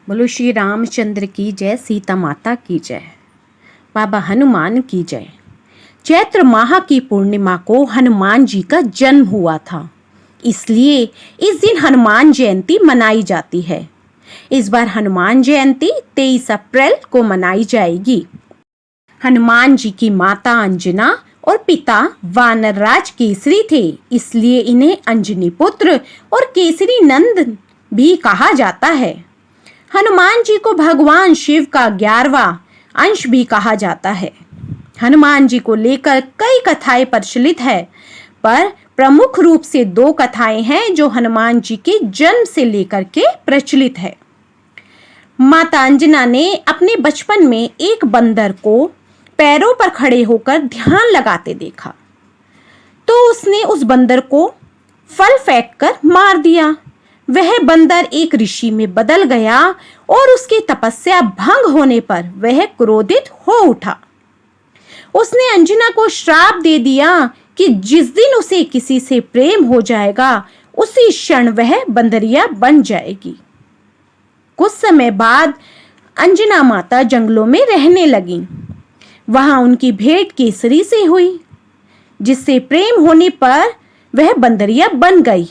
बोलो श्री रामचंद्र की जय, सीता माता की जय, बाबा हनुमान की जय। चैत्र माह की पूर्णिमा को हनुमान जी का जन्म हुआ था, इसलिए इस दिन हनुमान जयंती मनाई जाती है। इस बार हनुमान जयंती 23 अप्रैल को मनाई जाएगी। हनुमान जी की माता अंजना और पिता वानरराज केसरी थे, इसलिए इन्हें अंजनी पुत्र और केसरी नंद भी कहा जाता है। हनुमान जी को भगवान शिव का 11वां अंश भी कहा जाता है। हनुमान जी को लेकर कई कथाएं प्रचलित है, पर प्रमुख रूप से 2 कथाएं हैं जो हनुमान जी के जन्म से लेकर के प्रचलित है। माता अंजना ने अपने बचपन में एक बंदर को पैरों पर खड़े होकर ध्यान लगाते देखा, तो उसने उस बंदर को फल फेंककर मार दिया। वह बंदर एक ऋषि में बदल गया और उसकी तपस्या भंग होने पर वह क्रोधित हो उठा। उसने अंजना को श्राप दे दिया कि जिस दिन उसे किसी से प्रेम हो जाएगा उसी क्षण वह बंदरिया बन जाएगी। कुछ समय बाद अंजना माता जंगलों में रहने लगी। वहां उनकी भेंट केसरी से हुई, जिससे प्रेम होने पर वह बंदरिया बन गई।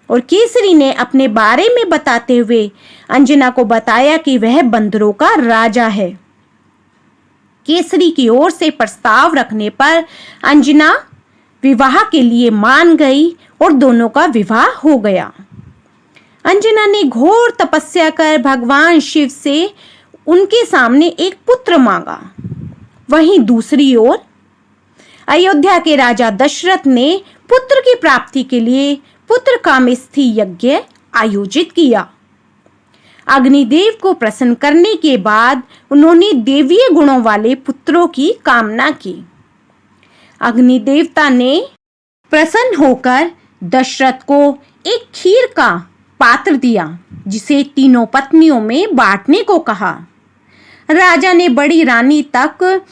और केसरी ने अपने बारे में बताते हुए अंजना को बताया कि वह बंदरों का राजा है। केसरी की ओर से प्रस्ताव रखने पर अंजना विवाह के लिए मान गई और दोनों का विवाह हो गया। अंजना ने घोर तपस्या कर भगवान शिव से उनके सामने एक पुत्र मांगा। वहीं दूसरी ओर अयोध्या के राजा दशरथ ने पुत्र की प्राप्ति के लिए पुत्र कामेष्ठी यज्ञ आयोजित किया। अग्निदेव को प्रसन्न करने के बाद उन्होंने देवीय गुणों वाले पुत्रों की कामना की। अग्निदेवता ने प्रसन्न होकर दशरथ को एक खीर का पात्र दिया, जिसे तीनों पत्नियों में बांटने को कहा। राजा ने बड़ी रानी तक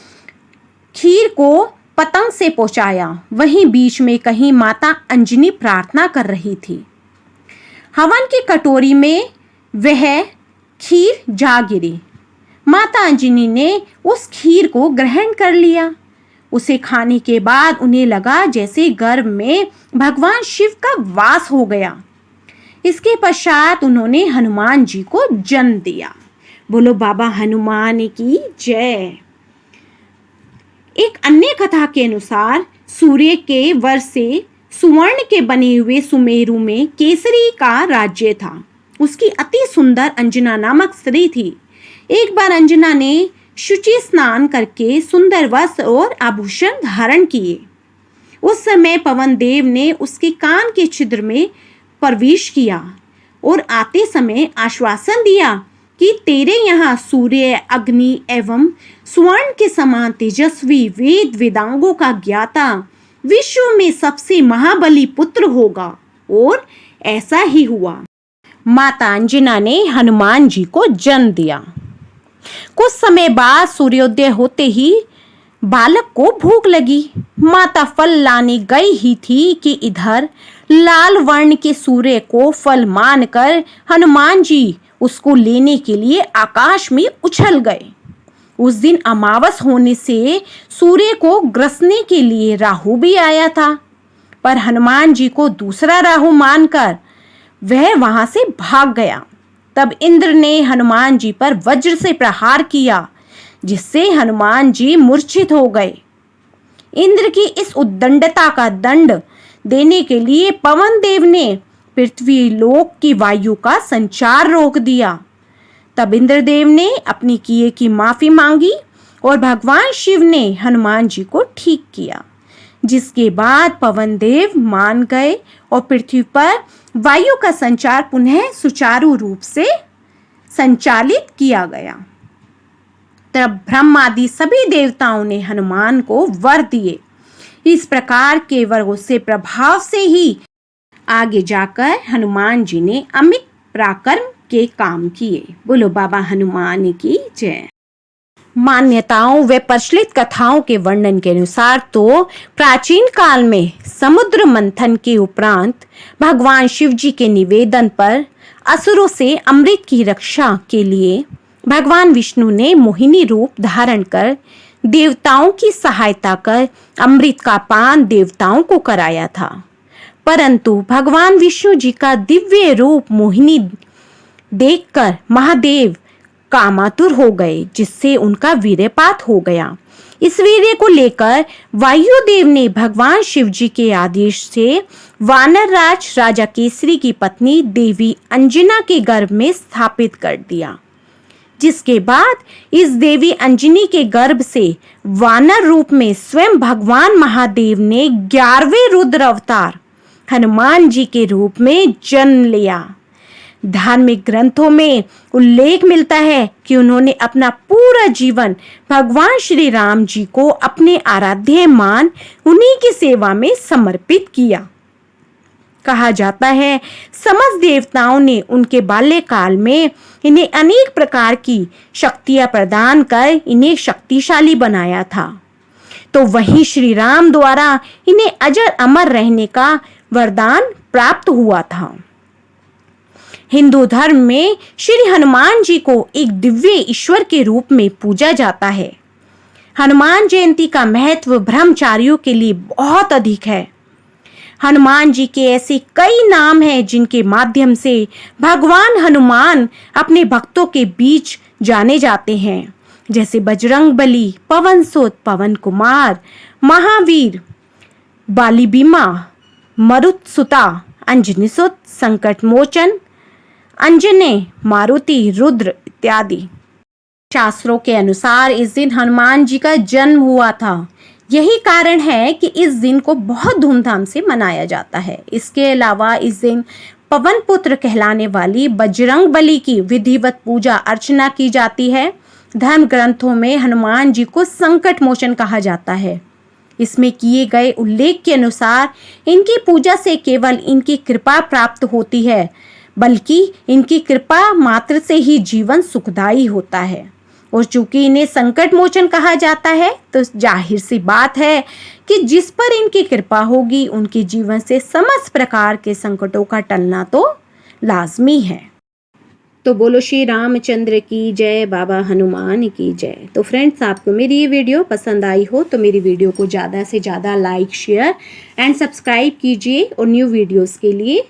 खीर को पतंग से पहुंचाया। वहीं बीच में कहीं माता अंजनी प्रार्थना कर रही थी। हवन की कटोरी में वह खीर जा गिरी। माता अंजनी ने उस खीर को ग्रहण कर लिया। उसे खाने के बाद उन्हें लगा जैसे गर्भ में भगवान शिव का वास हो गया। इसके पश्चात उन्होंने हनुमान जी को जन्म दिया। बोलो बाबा हनुमान की जय। एक अन्य कथा के अनुसार सूर्य के वर से सुवर्ण के बने हुए सुमेरु में केसरी का राज्य था। उसकी अति सुंदर अंजना नामक स्त्री थी। एक बार अंजना ने शुचि स्नान करके सुंदर वस्त्र और आभूषण धारण किए। उस समय पवन देव ने उसके कान के छिद्र में प्रवेश किया और आते समय आश्वासन दिया कि तेरे यहाँ सूर्य, अग्नि एवं स्वर्ण के समान तेजस्वी वेद वेदांगों का ज्ञाता विश्व में सबसे महाबली पुत्र होगा। और ऐसा ही हुआ। माता अंजना ने हनुमान जी को जन्म दिया। कुछ समय बाद सूर्योदय होते ही बालक को भूख लगी। माता फल लाने गई ही थी कि इधर लाल वर्ण के सूर्य को फल मानकर हनुमान जी उसको लेने के लिए आकाश में उछल गए। उस दिन अमावस होने से सूर्य को ग्रसने के लिए राहु भी आया था, पर हनुमान जी को दूसरा राहु मानकर वह वहां से भाग गया। तब इंद्र ने हनुमान जी पर वज्र से प्रहार किया, जिससे हनुमान जी मूर्छित हो गए। इंद्र की इस उद्दंडता का दंड देने के लिए पवन देव ने पृथ्वी लोक की वायु का संचार रोक दिया। तब इंद्रदेव ने अपनी किए की माफी मांगी और भगवान शिव ने हनुमान जी को ठीक किया, जिसके बाद पवन देव मान गए और पृथ्वी पर वायु का संचार पुनः सुचारू रूप से संचालित किया गया। तब ब्रह्मा आदि सभी देवताओं ने हनुमान को वर दिए। इस प्रकार के वरों से प्रभाव से ही आगे जाकर हनुमान जी ने अमित पराक्रम के काम किए। बोलो बाबा हनुमान की जय। मान्यताओं व प्रचलित कथाओं के वर्णन के अनुसार तो प्राचीन काल में समुद्र मंथन के उपरांत भगवान शिव जी के निवेदन पर असुरों से अमृत की रक्षा के लिए भगवान विष्णु ने मोहिनी रूप धारण कर देवताओं की सहायता कर अमृत का पान देवताओं को कराया था। परंतु भगवान विष्णु जी का दिव्य रूप मोहिनी देखकर महादेव कामातुर हो गए, जिससे उनका वीर्यपात हो गया। इस वीर्य को लेकर वायुदेव ने भगवान शिव जी के आदेश से वानर राज राजा केसरी की पत्नी देवी अंजना के गर्भ में स्थापित कर दिया, जिसके बाद इस देवी अंजनी के गर्भ से वानर रूप में स्वयं भगवान महादेव ने 11वें रुद्र अवतार हनुमान जी के रूप में जन्म लिया। धार्मिक ग्रंथों में उल्लेख मिलता है कि उन्होंने अपना पूरा जीवन भगवान श्री राम जी को अपने आराध्य मान उन्हीं की सेवा में समर्पित किया। कहा जाता है समस्त देवताओं ने उनके बाल्यकाल में इन्हें अनेक प्रकार की शक्तियां प्रदान कर इन्हें शक्तिशाली बनाया था, तो वहीं श्री राम द्वारा इन्हें अजर अमर रहने का वरदान प्राप्त हुआ था। हिंदू धर्म में श्री हनुमान जी को एक दिव्य ईश्वर के रूप में पूजा जाता है। हनुमान जयंती का महत्व ब्रह्मचारियों के लिए बहुत अधिक है। हनुमान जी के ऐसे कई नाम हैं जिनके माध्यम से भगवान हनुमान अपने भक्तों के बीच जाने जाते हैं, जैसे बजरंगबली, पवनसुत, पवन कुमार, महावीर, बालीबीमा, मरुतसुता, अंजनीसुत, संकटमोचन, अंजने, मारुति, रुद्र इत्यादि। शास्त्रों के अनुसार इस दिन हनुमान जी का जन्म हुआ था। यही कारण है कि इस दिन को बहुत धूमधाम से मनाया जाता है। इसके अलावा इस दिन पवन पुत्र कहलाने वाली बजरंगबली की विधिवत पूजा अर्चना की जाती है। धर्म ग्रंथों में हनुमान जी को संकट मोचन कहा जाता है। इसमें किए गए उल्लेख के अनुसार इनकी पूजा से केवल इनकी कृपा प्राप्त होती है, बल्कि इनकी कृपा मात्र से ही जीवन सुखदायी होता है। और चूंकि इन्हें संकट मोचन कहा जाता है, तो जाहिर सी बात है कि जिस पर इनकी कृपा होगी उनके जीवन से समस्त प्रकार के संकटों का टलना तो लाजमी है। तो बोलो श्री रामचंद्र की जय, बाबा हनुमान की जय। तो फ्रेंड्स, आपको मेरी ये वीडियो पसंद आई हो तो मेरी वीडियो को ज़्यादा से ज़्यादा लाइक, शेयर एंड सब्सक्राइब कीजिए और न्यू वीडियोस के लिए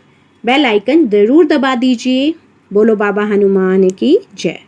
बेल आइकन ज़रूर दबा दीजिए। बोलो बाबा हनुमान की जय।